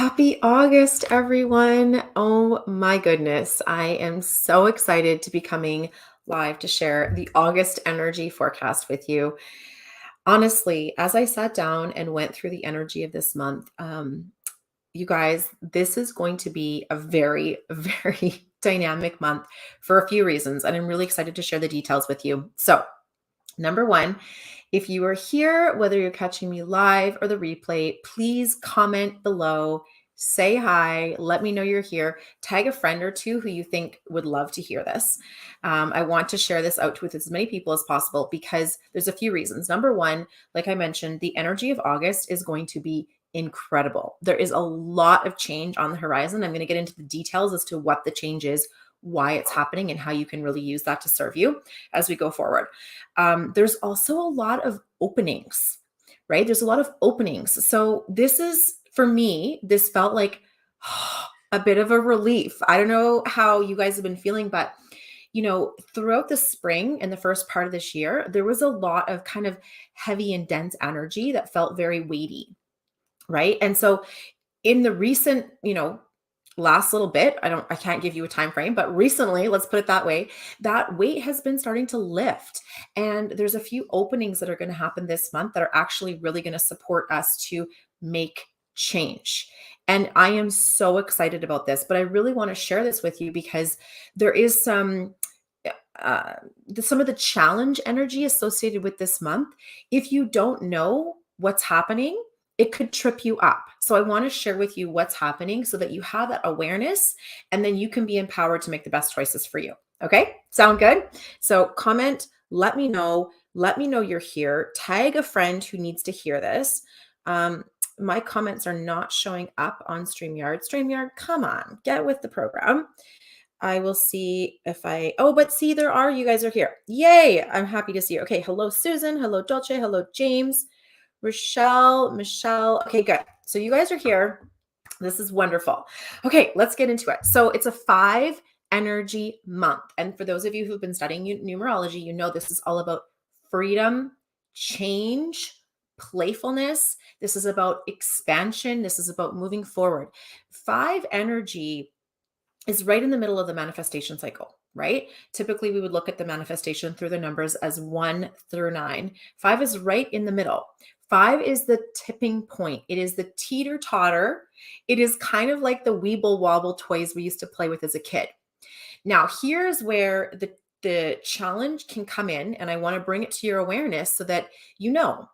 Happy August, everyone. Oh my goodness. I am so excited to be coming live to share the August energy forecast with you. Honestly, as I sat down and went through the energy of this month, you guys, this is going to be a very, very dynamic month for a few reasons. And I'm really excited to share the details with you. So, number one, if you are here, whether you're catching me live or the replay, please comment below, say hi, let me know you're here, tag a friend or two who you think would love to hear this. I want to share this out with as many people as possible because there's a few reasons. Number one, like I mentioned, the energy of August is going to be incredible. There is a lot of change on the horizon. I'm going to get into the details as to what the change is, why it's happening, and how you can really use that to serve you as we go forward. There's also a lot of openings, right? There's a lot of openings. So this is, for me, this felt like a bit of a relief. I don't know how you guys have been feeling, but throughout the spring and the first part of this year, there was a lot of kind of heavy and dense energy that felt very weighty, right? And so in the recent, last little bit, I can't give you a time frame, but recently, let's put it that way, that weight has been starting to lift. And there's a few openings that are going to happen this month that are actually really going to support us to make change. And I am so excited about this, but I really want to share this with you because there is uh, some of the challenge energy associated with this month. If you don't know what's happening, it could trip you up. So I want to share with you what's happening so that you have that awareness and then you can be empowered to make the best choices for you. Okay? Sound good? So comment, let me know you're here. Tag a friend who needs to hear this. My comments are not showing up on StreamYard. StreamYard, come on, get with the program. I will see if but see, you guys are here. Yay. I'm happy to see you. Okay. Hello, Susan. Hello, Dolce. Hello, James. Rochelle, Michelle. Okay, good. So you guys are here. This is wonderful. Okay, let's get into it. So it's a 5 energy month. And for those of you who've been studying numerology, you know this is all about freedom, change, playfulness. This is about expansion. This is about moving forward. 5 energy is right in the middle of the manifestation cycle, right? Typically, we would look at the manifestation through the numbers as 1 through 9. 5 is right in the middle. 5 is the tipping point. It is the teeter-totter. It is kind of like the Weeble Wobble toys we used to play with as a kid. Now, here's where the challenge can come in, and I want to bring it to your awareness so that you know.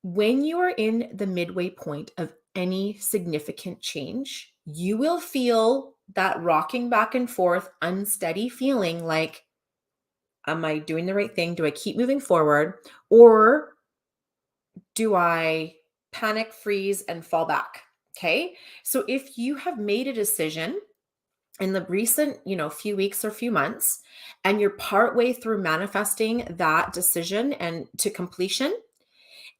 When you are in the midway point of any significant change, you will feel that rocking back and forth, unsteady feeling like, am I doing the right thing? Do I keep moving forward? Or do I panic, freeze, and fall back? Okay. So if you have made a decision in the recent, few weeks or few months, and you're partway through manifesting that decision and to completion,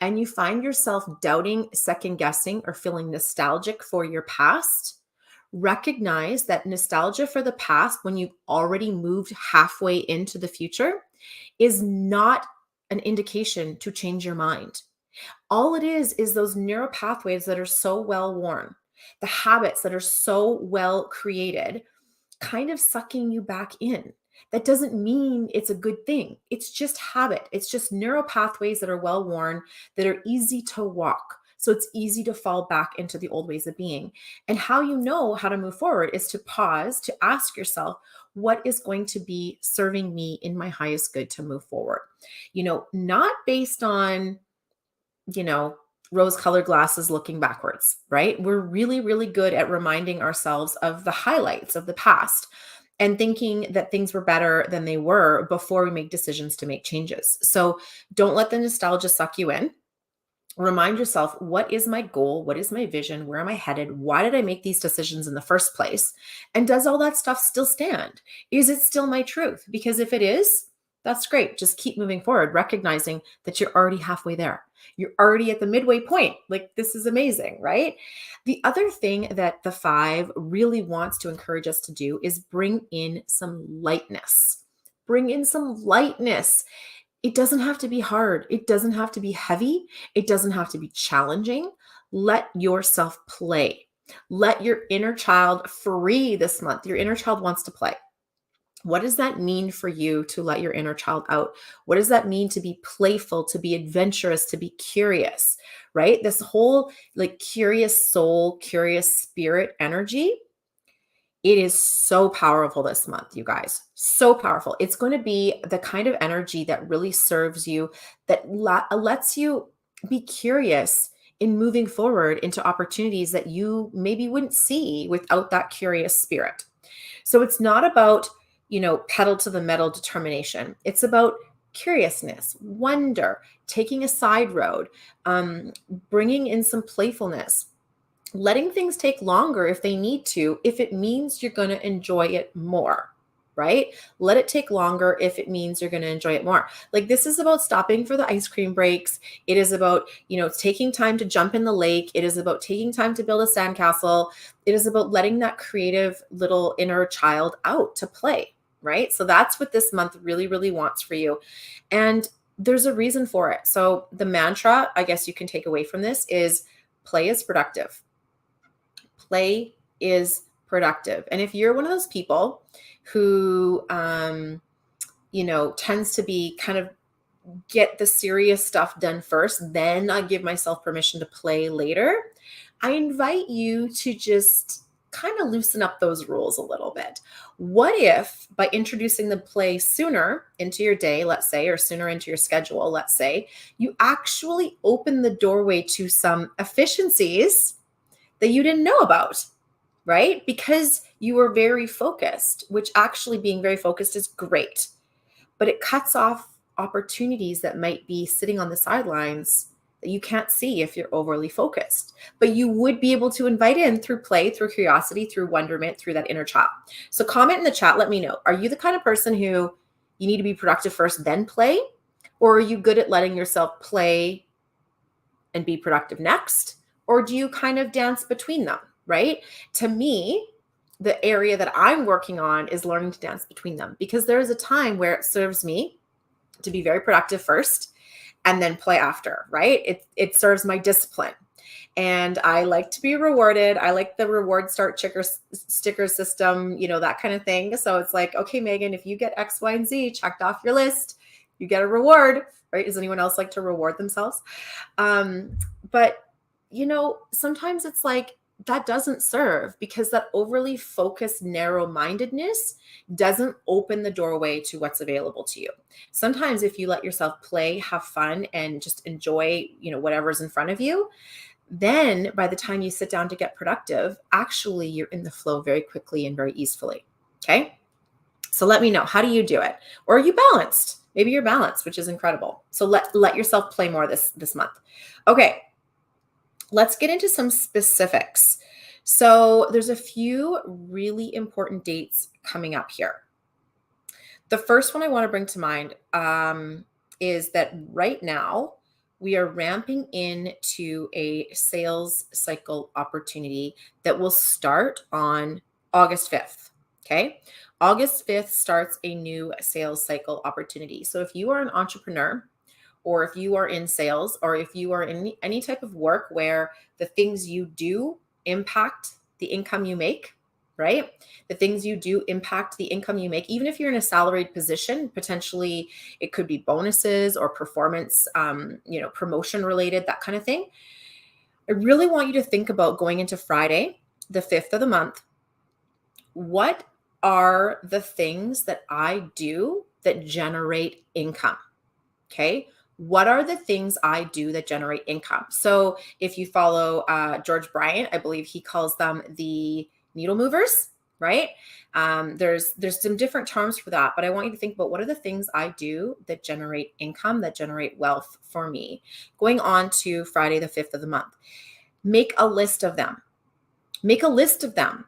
and you find yourself doubting, second guessing, or feeling nostalgic for your past, recognize that nostalgia for the past, when you've already moved halfway into the future, is not an indication to change your mind. All it is those neural pathways that are so well worn, the habits that are so well created, kind of sucking you back in. That doesn't mean it's a good thing. It's just habit. It's just neural pathways that are well worn, that are easy to walk. So it's easy to fall back into the old ways of being. And how you know how to move forward is to pause, to ask yourself, what is going to be serving me in my highest good to move forward? Not based on, rose-colored glasses looking backwards, right? We're really, really good at reminding ourselves of the highlights of the past and thinking that things were better than they were before we make decisions to make changes. So don't let the nostalgia suck you in. Remind yourself, what is my goal? What is my vision? Where am I headed? Why did I make these decisions in the first place? And does all that stuff still stand? Is it still my truth? Because if it is, that's great. Just keep moving forward, recognizing that you're already halfway there. You're already at the midway point. Like, this is amazing, right? The other thing that the 5 really wants to encourage us to do is bring in some lightness. Bring in some lightness. It doesn't have to be hard. It doesn't have to be heavy. It doesn't have to be challenging. Let yourself play. Let your inner child free this month. Your inner child wants to play. What does that mean for you to let your inner child out? What does that mean to be playful, to be adventurous, to be curious, right? This whole like curious soul, curious spirit energy, it is so powerful this month, you guys. So powerful. It's going to be the kind of energy that really serves you, that lets you be curious in moving forward into opportunities that you maybe wouldn't see without that curious spirit. So it's not about, pedal to the metal determination. It's about curiousness, wonder, taking a side road, bringing in some playfulness, letting things take longer if they need to, if it means you're going to enjoy it more, right? Let it take longer if it means you're going to enjoy it more. Like this is about stopping for the ice cream breaks. It is about, taking time to jump in the lake. It is about taking time to build a sandcastle. It is about letting that creative little inner child out to play, right? So that's what this month really, really wants for you. And there's a reason for it. So the mantra, I guess you can take away from this is play is productive. Play is productive. And if you're one of those people who, tends to be kind of get the serious stuff done first, then I give myself permission to play later, I invite you to just kind of loosen up those rules a little bit. What if by introducing the play sooner into your day, let's say, or sooner into your schedule, let's say, you actually open the doorway to some efficiencies that you didn't know about, right? Because you were very focused, which actually being very focused is great, but it cuts off opportunities that might be sitting on the sidelines that you can't see if you're overly focused, but you would be able to invite in through play, through curiosity, through wonderment, through that inner child. So comment in the chat, let me know. Are you the kind of person who you need to be productive first, then play? Or are you good at letting yourself play and be productive next? Or do you kind of dance between them, right? To me, the area that I'm working on is learning to dance between them, because there is a time where it serves me to be very productive first and then play after, right? It serves my discipline. And I like to be rewarded. I like the reward sticker system, that kind of thing. So it's like, okay, Megan, if you get X, Y, and Z checked off your list, you get a reward, right? Does anyone else like to reward themselves? But sometimes it's like that doesn't serve, because that overly focused narrow-mindedness doesn't open the doorway to what's available to you. Sometimes if you let yourself play, have fun, and just enjoy, whatever's in front of you, then by the time you sit down to get productive, actually you're in the flow very quickly and very easily. Okay. So let me know, how do you do it? Or are you balanced? Maybe you're balanced, which is incredible. So let yourself play more this month. Okay. Let's get into some specifics. So there's a few really important dates coming up here. The first one I want to bring to mind is that right now we are ramping into a sales cycle opportunity that will start on August 5th. Okay. August 5th starts a new sales cycle opportunity. So if you are an entrepreneur, or if you are in sales, or if you are in any type of work where the things you do impact the income you make, right? The things you do impact the income you make. Even if you're in a salaried position, potentially it could be bonuses or performance, promotion related, that kind of thing. I really want you to think about going into Friday, the 5th of the month. What are the things that I do that generate income? Okay. What are the things I do that generate income? So if you follow George Bryant, I believe he calls them the needle movers, right? There's some different terms for that, but I want you to think about what are the things I do that generate income, that generate wealth for me. Going on to Friday, the 5th of the month, make a list of them. Make a list of them.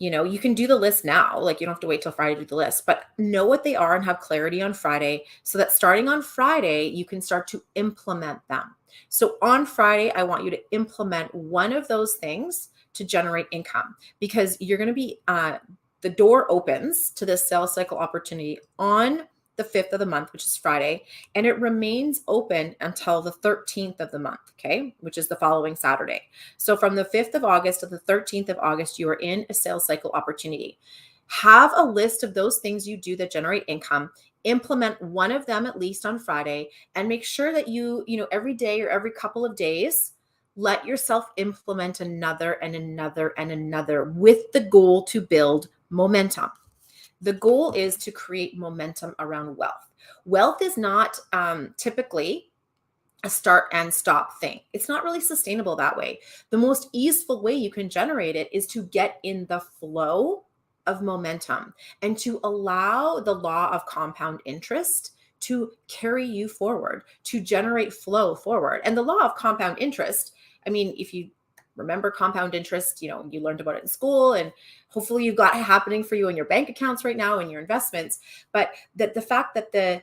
You can do the list now, like you don't have to wait till Friday to do the list, but know what they are and have clarity on Friday, so that starting on Friday, you can start to implement them. So on Friday, I want you to implement one of those things to generate income, because you're going to be, the door opens to this sales cycle opportunity on the 5th of the month, which is Friday, and it remains open until the 13th of the month, okay, which is the following Saturday. So from the 5th of August to the 13th of August, you are in a sales cycle opportunity. Have a list of those things you do that generate income. Implement one of them at least on Friday, and make sure that every day or every couple of days, let yourself implement another and another and another with the goal to build momentum. The goal is to create momentum around wealth. Wealth is not typically a start and stop thing. It's not really sustainable that way. The most easeful way you can generate it is to get in the flow of momentum and to allow the law of compound interest to carry you forward, to generate flow forward. And the law of compound interest, I mean, if you remember compound interest, you learned about it in school, and hopefully you've got it happening for you in your bank accounts right now and your investments. But that the fact that the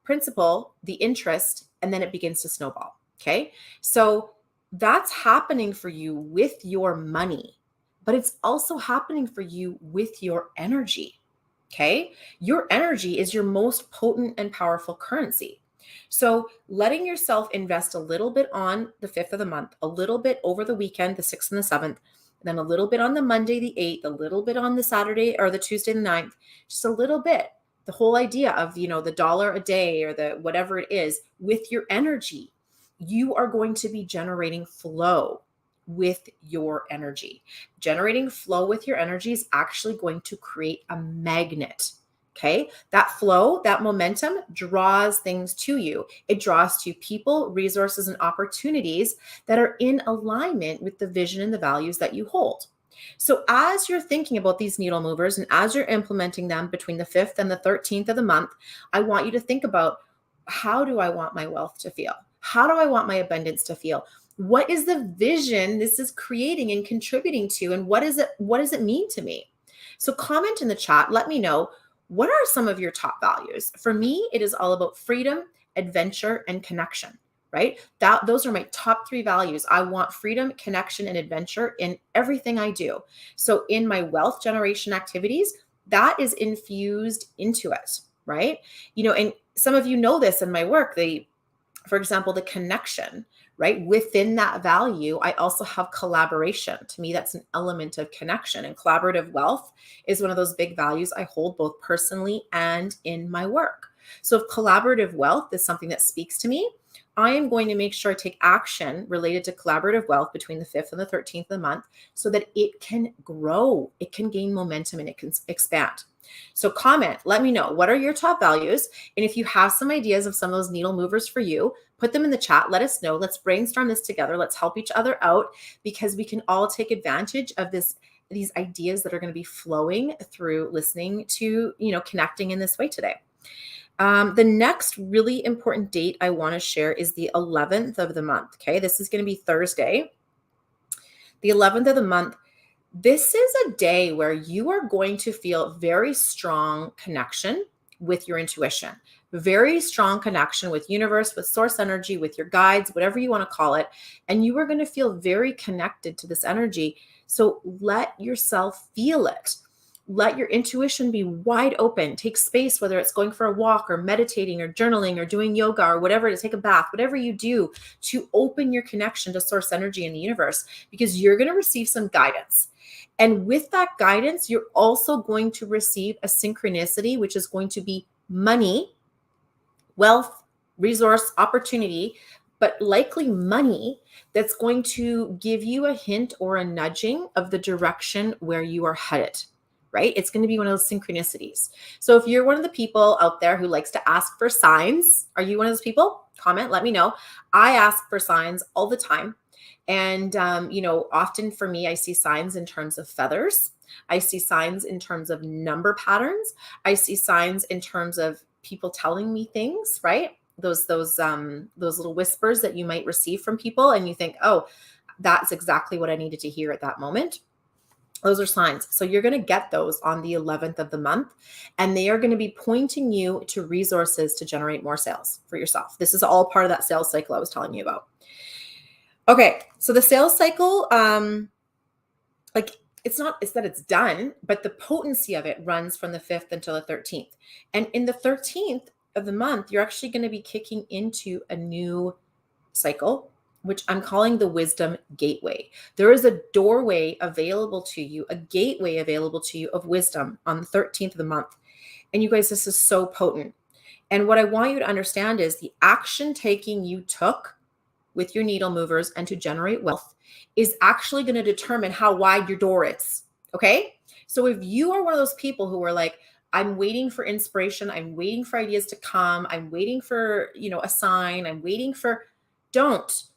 principal, the interest, and then it begins to snowball. Okay. So that's happening for you with your money, but it's also happening for you with your energy. Okay. Your energy is your most potent and powerful currency. So letting yourself invest a little bit on the 5th of the month, a little bit over the weekend, the 6th and the 7th, then a little bit on the Monday, the 8th, a little bit on the Saturday or the Tuesday, the 9th, just a little bit. The whole idea of, the dollar a day or the whatever it is with your energy, you are going to be generating flow with your energy. Generating flow with your energy is actually going to create a magnet. Okay. That flow, that momentum draws things to you. It draws to people, resources, and opportunities that are in alignment with the vision and the values that you hold. So as you're thinking about these needle movers and as you're implementing them between the 5th and the 13th of the month, I want you to think about, how do I want my wealth to feel? How do I want my abundance to feel? What is the vision this is creating and contributing to? And what does it mean to me? So comment in the chat. Let me know, what are some of your top values? For me, it is all about freedom, adventure, and connection. Right? Those are my top 3 values. I want freedom, connection, and adventure in everything I do. So in my wealth generation activities, that is infused into it, right? And some of you know this in my work, for example, the connection, right? Within that value, I also have collaboration. To me, that's an element of connection, and collaborative wealth is one of those big values I hold both personally and in my work. So if collaborative wealth is something that speaks to me, I am going to make sure I take action related to collaborative wealth between the 5th and the 13th of the month so that it can grow, it can gain momentum, and it can expand. So comment, let me know, what are your top values? And if you have some ideas of some of those needle movers for you, put them in the chat. Let us know. Let's brainstorm this together. Let's help each other out, because we can all take advantage of these ideas that are going to be flowing through listening to, connecting in this way today. The next really important date I want to share is the 11th of the month. Okay. This is going to be Thursday, the 11th of the month. This is a day where you are going to feel very strong connection with your intuition, very strong connection with universe, with source energy, with your guides, whatever you want to call it. And you are going to feel very connected to this energy. So let yourself feel it. Let your intuition be wide open. Take space, whether it's going for a walk or meditating or journaling or doing yoga or whatever it is, take a bath, whatever you do to open your connection to source energy in the universe, because you're going to receive some guidance. And with that guidance, you're also going to receive a synchronicity, which is going to be money, wealth, resource, opportunity, but likely money that's going to give you a hint or a nudging of the direction where you are headed, right? It's going to be one of those synchronicities. So if you're one of the people out there who likes to ask for signs, are you one of those people? Comment, let me know. I ask for signs all the time. And, often for me, I see signs in terms of feathers. I see signs in terms of number patterns. I see signs in terms of people telling me things, right? Those little whispers that you might receive from people. And you think, oh, that's exactly what I needed to hear at that moment. Those are signs. So you're going to get those on the 11th of the month, and they are going to be pointing you to resources to generate more sales for yourself. This is all part of that sales cycle I was telling you about. Okay, so the sales cycle, it's that it's done, but the potency of it runs from the 5th until the 13th. And in the 13th, of the month, you're actually going to be kicking into a new cycle, which I'm calling the wisdom gateway. There is a doorway available to you, a gateway available to you of wisdom on the 13th of the month. And you guys, this is so potent. And what I want you to understand is the action taking you took with your needle movers and to generate wealth is actually going to determine how wide your door is. Okay. So if you are one of those people who are like, I'm waiting for inspiration, I'm waiting for ideas to come, I'm waiting for, a sign, I'm waiting for,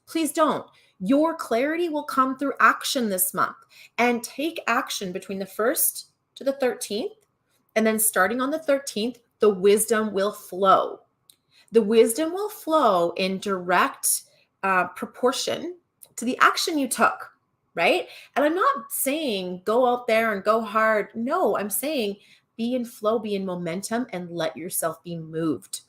please don't. Your clarity will come through action this month, and take action between the 1st to the 13th. And then starting on the 13th, the wisdom will flow. The wisdom will flow in direct proportion to the action you took, right? And I'm not saying go out there and go hard. No, I'm saying be in flow, be in momentum, and let yourself be moved.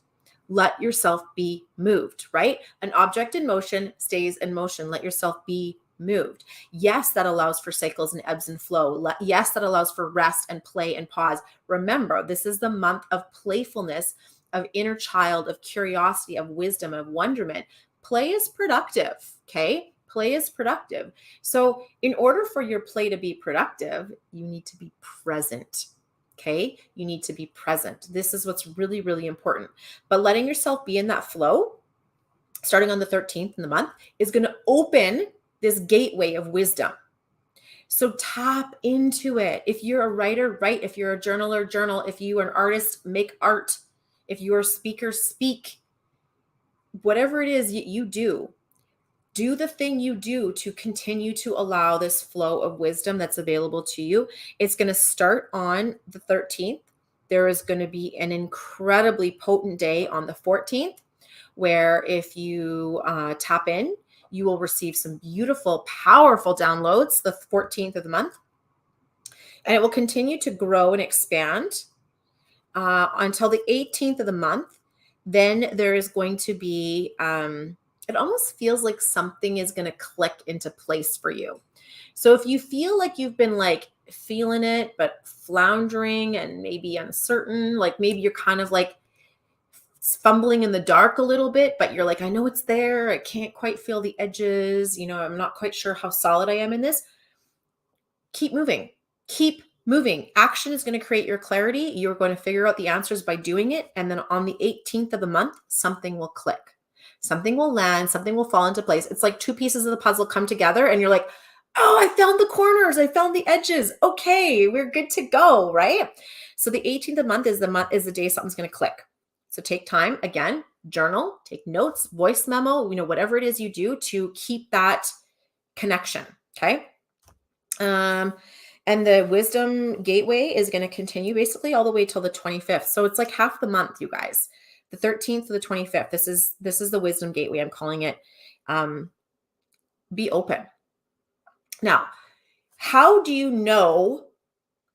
Let yourself be moved, right? An object in motion stays in motion. Let yourself be moved. Yes, that allows for cycles and ebbs and flow. Yes, that allows for rest and play and pause. Remember, this is the month of playfulness, of inner child, of curiosity, of wisdom, of wonderment. Play is productive, okay? Play is productive. So in order for your play to be productive, you need to be present, okay? You need to be present. This is what's really, really important. But letting yourself be in that flow, starting on the 13th in the month, is going to open this gateway of wisdom. So tap into it. If you're a writer, write. If you're a journaler, journal. If you are an artist, make art. If you're a speaker, speak. Whatever it is you do the thing you do to continue to allow this flow of wisdom that's available to you. It's going to start on the 13th. There is going to be an incredibly potent day on the 14th, where if you tap in, you will receive some beautiful, powerful downloads the 14th of the month. And it will continue to grow and expand until the 18th of the month. Then there is going to be, it almost feels like something is going to click into place for you. So if you feel like you've been like feeling it, but floundering and maybe uncertain, like maybe you're kind of like fumbling in the dark a little bit, but you're like, I know it's there. I can't quite feel the edges. I'm not quite sure how solid I am in this. Keep moving. Keep moving. Action is going to create your clarity. You're going to figure out the answers by doing it. And then on the 18th of the month, something will click. Something will land. Something will fall into place. It's like two pieces of the puzzle come together and you're like, oh, I found the corners. I found the edges. Okay, we're good to go, right? So the 18th of the month is the day something's going to click. So take time, again, journal, take notes, voice memo, whatever it is you do to keep that connection, okay? And the wisdom gateway is going to continue basically all the way till the 25th. So it's like half the month, you guys. The 13th to the 25th. This is the wisdom gateway. I'm calling it. Be open. Now, how do you know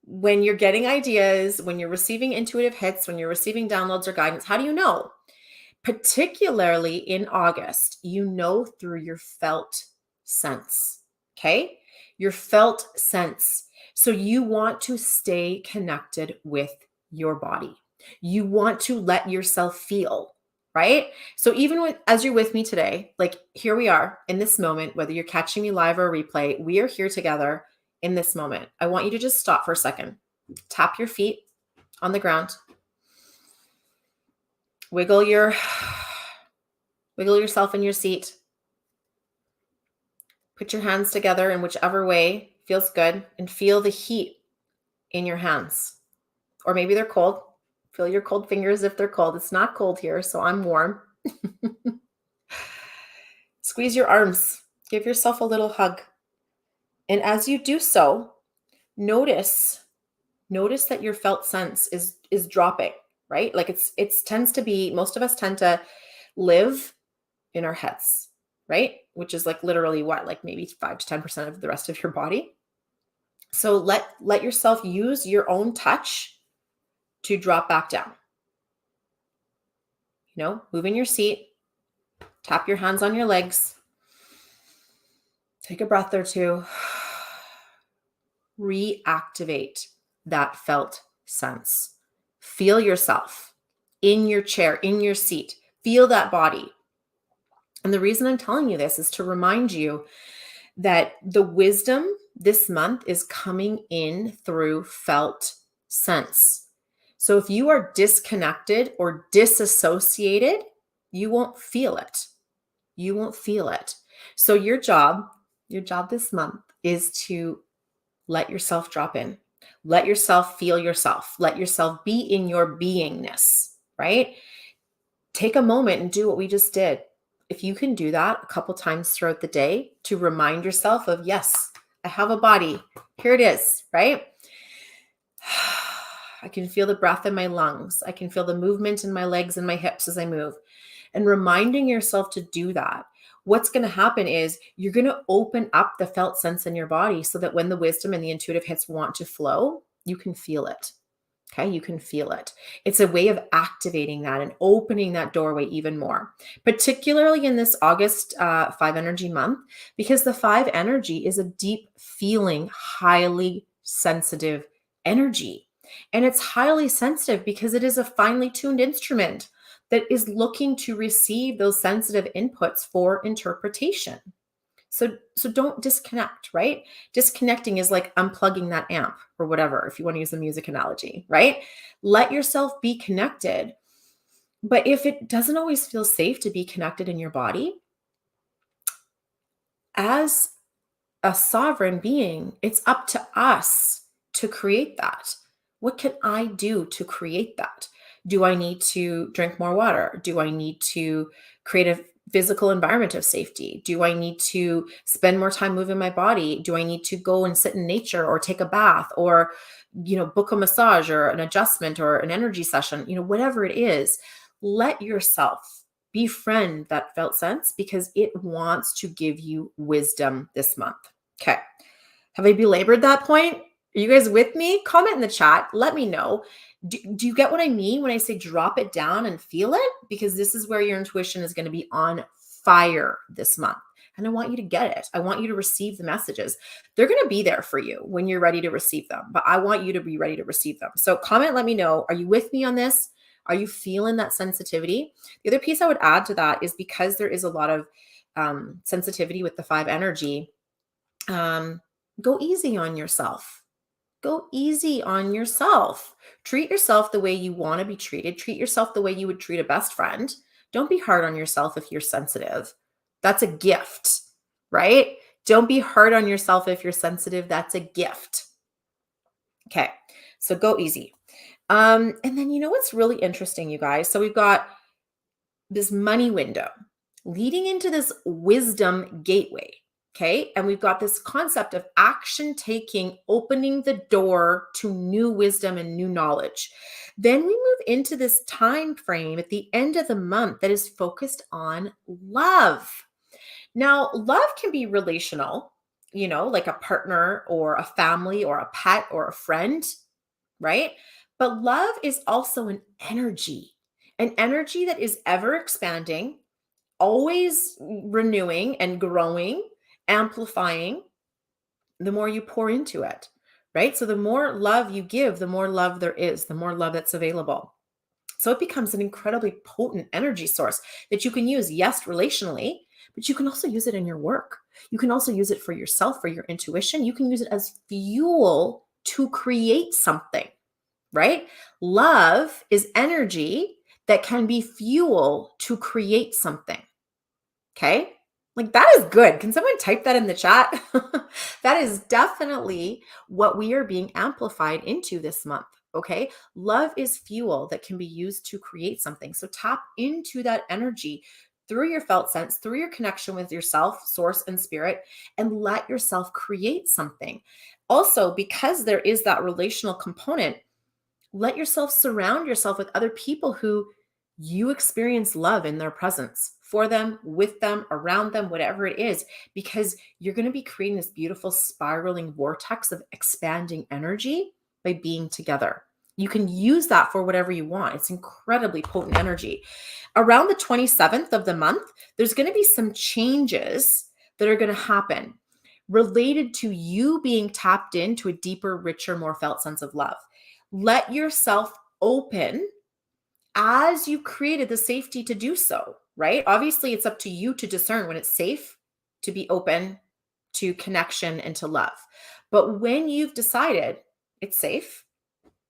when you're getting ideas, when you're receiving intuitive hits, when you're receiving downloads or guidance? How do you know? Particularly in August, through your felt sense. Okay? Your felt sense. So you want to stay connected with your body. You want to let yourself feel, right? So even as you're with me today, like here we are in this moment, whether you're catching me live or replay, we are here together in this moment. I want you to just stop for a second. Tap your feet on the ground. Wiggle yourself in your seat. Put your hands together in whichever way feels good and feel the heat in your hands. Or maybe they're cold. Feel your cold fingers if they're cold. It's not cold here, so I'm warm. Squeeze your arms. Give yourself a little hug. And as you do so, notice that your felt sense is dropping, right? Like it's tends to be, most of us tend to live in our heads, right? Which is like literally what, like maybe 5 to 10% of the rest of your body. So let yourself use your own touch to drop back down. Move in your seat, tap your hands on your legs, take a breath or two, reactivate that felt sense. Feel yourself in your chair, in your seat. Feel that body. And the reason I'm telling you this is to remind you that the wisdom this month is coming in through felt sense. So if you are disconnected or disassociated, you won't feel it. You won't feel it. So your job this month is to let yourself drop in. Let yourself feel yourself. Let yourself be in your beingness, right? Take a moment and do what we just did. If you can do that a couple times throughout the day to remind yourself of, yes, I have a body. Here it is, right? I can feel the breath in my lungs. I can feel the movement in my legs and my hips as I move. And reminding yourself to do that. What's going to happen is you're going to open up the felt sense in your body so that when the wisdom and the intuitive hits want to flow, you can feel it. Okay, you can feel it. It's a way of activating that and opening that doorway even more, particularly in this August 5 energy month, because the 5 energy is a deep feeling, highly sensitive energy. And it's highly sensitive because it is a finely tuned instrument that is looking to receive those sensitive inputs for interpretation. So don't disconnect, right? Disconnecting is like unplugging that amp or whatever, if you want to use a music analogy, right? Let yourself be connected. But if it doesn't always feel safe to be connected in your body, as a sovereign being, it's up to us to create that. What can I do to create that? Do I need to drink more water? Do I need to create a physical environment of safety? Do I need to spend more time moving my body? Do I need to go and sit in nature or take a bath or, book a massage or an adjustment or an energy session, whatever it is, let yourself befriend that felt sense because it wants to give you wisdom this month. Okay. Have I belabored that point? Are you guys with me? Comment in the chat. Let me know. Do you get what I mean when I say drop it down and feel it? Because this is where your intuition is going to be on fire this month. And I want you to get it. I want you to receive the messages. They're going to be there for you when you're ready to receive them, but I want you to be ready to receive them. So comment, let me know. Are you with me on this? Are you feeling that sensitivity? The other piece I would add to that is because there is a lot of sensitivity with the 5 energy, go easy on yourself. Go easy on yourself. Treat yourself the way you want to be treated. Treat yourself the way you would treat a best friend. Don't be hard on yourself if you're sensitive. That's a gift, right? Don't be hard on yourself if you're sensitive. That's a gift. Okay, so go easy. And then what's really interesting, you guys? So we've got this money window leading into this wisdom gateway. Okay. And we've got this concept of action taking, opening the door to new wisdom and new knowledge. Then we move into this time frame at the end of the month that is focused on love. Now, love can be relational, like a partner or a family or a pet or a friend, right? But love is also an energy that is ever expanding, always renewing and growing, amplifying the more you pour into it, right? So the more love you give, the more love there is, the more love that's available. So it becomes an incredibly potent energy source that you can use, yes, relationally, but you can also use it in your work. You can also use it for yourself, for your intuition. You can use it as fuel to create something, right? Love is energy that can be fuel to create something. Okay. Like that is good. Can someone type that in the chat? That is definitely what we are being amplified into this month. Okay. Love is fuel that can be used to create something. So tap into that energy through your felt sense, through your connection with yourself, source, and spirit, and let yourself create something. Also, because there is that relational component, let yourself surround yourself with other people who you experience love in their presence, for them, with them, around them, whatever it is, because you're going to be creating this beautiful spiraling vortex of expanding energy by being together. You can use that for whatever you want. It's incredibly potent energy. Around the 27th of the month, there's going to be some changes that are going to happen related to you being tapped into a deeper, richer, more felt sense of love. Let yourself open as you created the safety to do so, right? Obviously, it's up to you to discern when it's safe to be open to connection and to love. But when you've decided it's safe,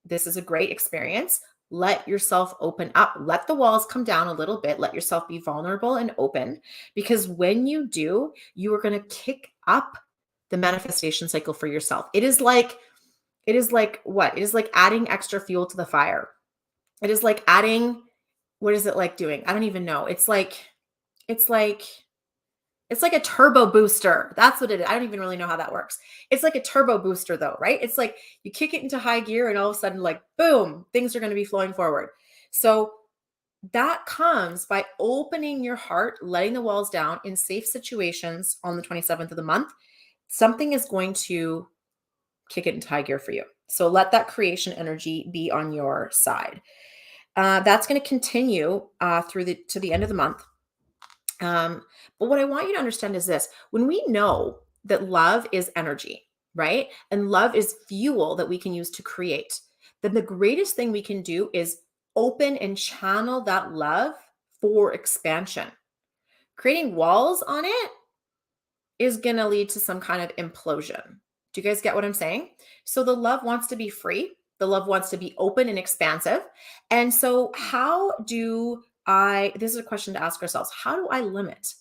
this is a great experience, let yourself open up. Let the walls come down a little bit. Let yourself be vulnerable and open, because when you do, you are going to kick up the manifestation cycle for yourself. It is like what? It is like adding extra fuel to the fire. It is like adding, what is it like doing? I don't even know. It's like it's like a turbo booster. That's what it is. I don't even really know how that works. It's like a turbo booster though, right? It's like you kick it into high gear and all of a sudden, like, boom, things are going to be flowing forward. So that comes by opening your heart, letting the walls down in safe situations on the 27th of the month. Something is going to kick it into high gear for you. So let that creation energy be on your side. That's going to continue to the end of the month. But what I want you to understand is this: when we know that love is energy, right? And love is fuel that we can use to create, then the greatest thing we can do is open and channel that love for expansion. Creating walls on it is going to lead to some kind of implosion. Do you guys get what I'm saying? So the love wants to be free. The love wants to be open and expansive. And so this is a question to ask ourselves. How do I limit?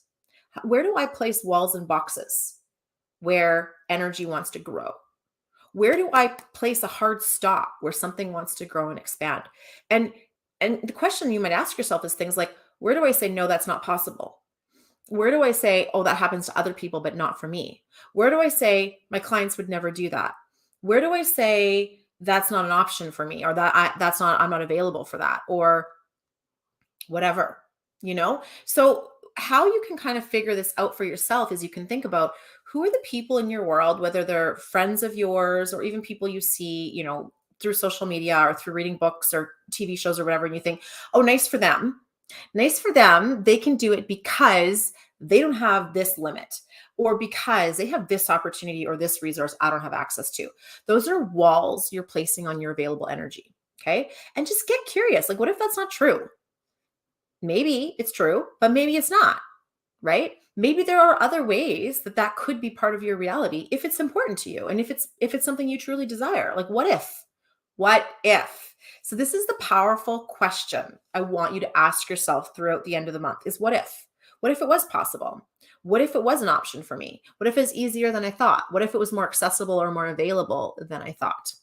Where do I place walls and boxes where energy wants to grow? Where do I place a hard stop where something wants to grow and expand? And the question you might ask yourself is things like, where do I say, no, that's not possible? Where do I say, oh, that happens to other people, but not for me? Where do I say my clients would never do that? Where do I say that's not an option for me, or I'm not available for that, or whatever, you know? So how you can kind of figure this out for yourself is you can think about, who are the people in your world, whether they're friends of yours or even people you see, through social media or through reading books or TV shows or whatever, and you think, oh, nice for them. Nice for them. They can do it because they don't have this limit, or because they have this opportunity or this resource I don't have access to. Those are walls you're placing on your available energy. Okay. And just get curious. Like, what if that's not true? Maybe it's true, but maybe it's not, right? Maybe there are other ways that could be part of your reality if it's important to you, and if it's something you truly desire. Like, what if? What if? So this is the powerful question I want you to ask yourself throughout the end of the month is, what if? What if it was possible? What if it was an option for me? What if it's easier than I thought? What if it was more accessible or more available than I thought?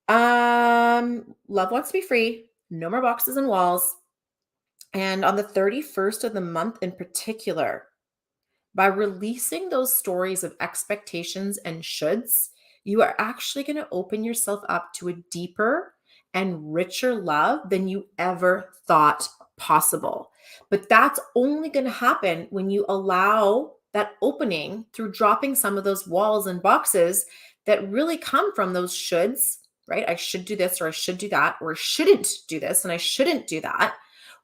Love wants to be free. No more boxes and walls. And on the 31st of the month in particular, by releasing those stories of expectations and shoulds, you are actually going to open yourself up to a deeper and richer love than you ever thought possible. But that's only going to happen when you allow that opening through dropping some of those walls and boxes that really come from those shoulds, right? I should do this, or I should do that, or I shouldn't do this and I shouldn't do that.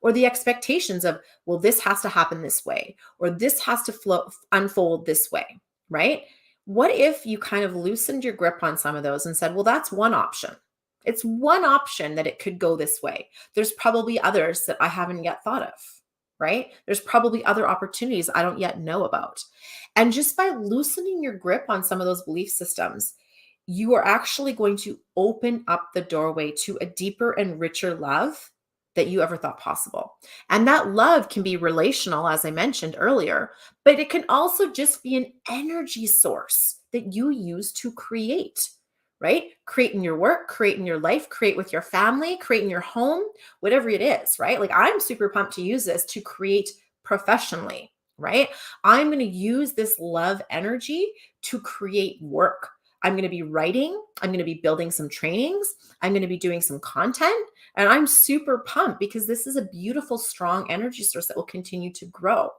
Or the expectations of, well, this has to happen this way, or this has to unfold this way, right? What if you kind of loosened your grip on some of those and said, well, that's one option. It's one option that it could go this way. There's probably others that I haven't yet thought of, right? There's probably other opportunities I don't yet know about. And just by loosening your grip on some of those belief systems, you are actually going to open up the doorway to a deeper and richer love that you ever thought possible. And that love can be relational, as I mentioned earlier, but it can also just be an energy source that you use to create, right? Create in your work, create in your life, create with your family, create in your home, whatever it is, right? Like, I'm super pumped to use this to create professionally, right? I'm going to use this love energy to create work. I'm going to be writing. I'm going to be building some trainings. I'm going to be doing some content. And I'm super pumped because this is a beautiful, strong energy source that will continue to grow.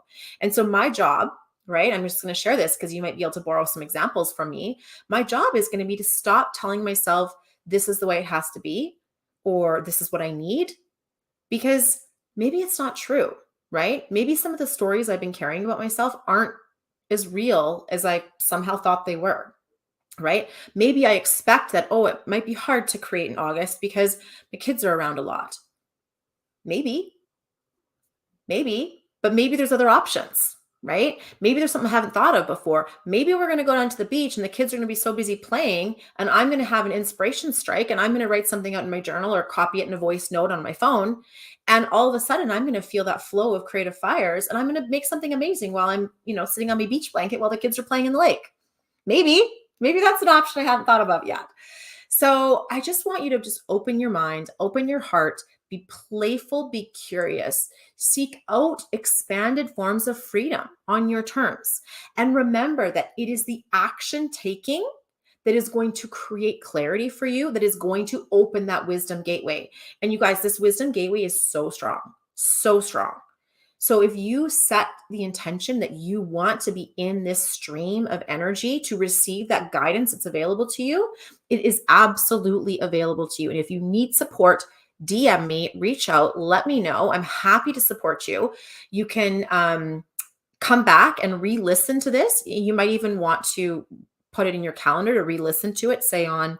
And so my job, right? I'm just going to share this because you might be able to borrow some examples from me. My job is going to be to stop telling myself this is the way it has to be, or this is what I need, because maybe it's not true, right? Maybe some of the stories I've been carrying about myself aren't as real as I somehow thought they were. Right? Maybe I expect that, oh, it might be hard to create in August because my kids are around a lot. Maybe, but maybe there's other options, right? Maybe there's something I haven't thought of before. Maybe we're going to go down to the beach and the kids are going to be so busy playing, and I'm going to have an inspiration strike and I'm going to write something out in my journal or copy it in a voice note on my phone. And all of a sudden I'm going to feel that flow of creative fires and I'm going to make something amazing while I'm, sitting on my beach blanket while the kids are playing in the lake. Maybe that's an option I hadn't thought about yet. So I just want you to just open your mind, open your heart, be playful, be curious, seek out expanded forms of freedom on your terms. And remember that it is the action taking that is going to create clarity for you, that is going to open that wisdom gateway. And you guys, this wisdom gateway is so strong, so strong. So if you set the intention that you want to be in this stream of energy to receive that guidance that's available to you, it is absolutely available to you. And if you need support, DM me, reach out, let me know. I'm happy to support you. You can come back and re-listen to this. You might even want to put it in your calendar to re-listen to it, say on,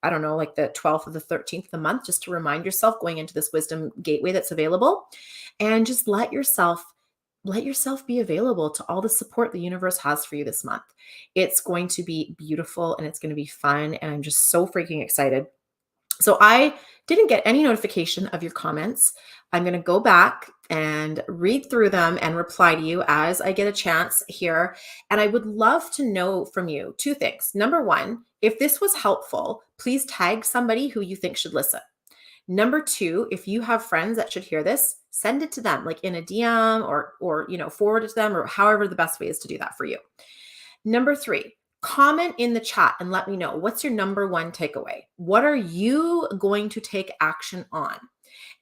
I don't know, like the 12th or the 13th of the month, just to remind yourself going into this wisdom gateway that's available. And just let yourself be available to all the support the universe has for you this month. It's going to be beautiful and it's going to be fun. And I'm just so freaking excited. So I didn't get any notification of your comments. I'm going to go back and read through them and reply to you as I get a chance here. And I would love to know from you two things. Number one, if this was helpful, please tag somebody who you think should listen. Number two, if you have friends that should hear this, send it to them, like in a DM or forward it to them, or however the best way is to do that for you. Number three, comment in the chat and let me know, what's your number one takeaway? What are you going to take action on?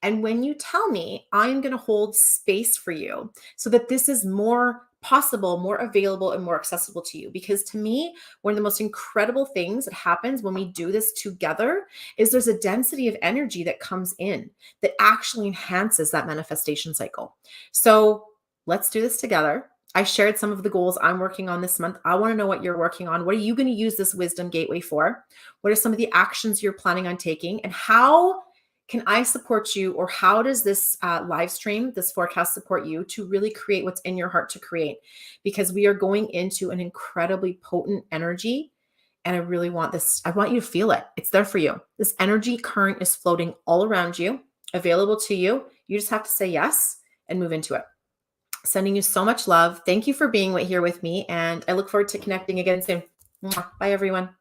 And when you tell me, I'm going to hold space for you so that this is more possible, more available, and more accessible to you. Because to me, one of the most incredible things that happens when we do this together is there's a density of energy that comes in that actually enhances that manifestation cycle. So let's do this together. I shared some of the goals I'm working on this month. I want to know what you're working on. What are you going to use this wisdom gateway for? What are some of the actions you're planning on taking? And how can I support you, or how does this live stream, this forecast, support you to really create what's in your heart to create? Because we are going into an incredibly potent energy. And I really want this. I want you to feel it. It's there for you. This energy current is floating all around you, available to you. You just have to say yes and move into it. Sending you so much love. Thank you for being here with me. And I look forward to connecting again soon. Bye, everyone.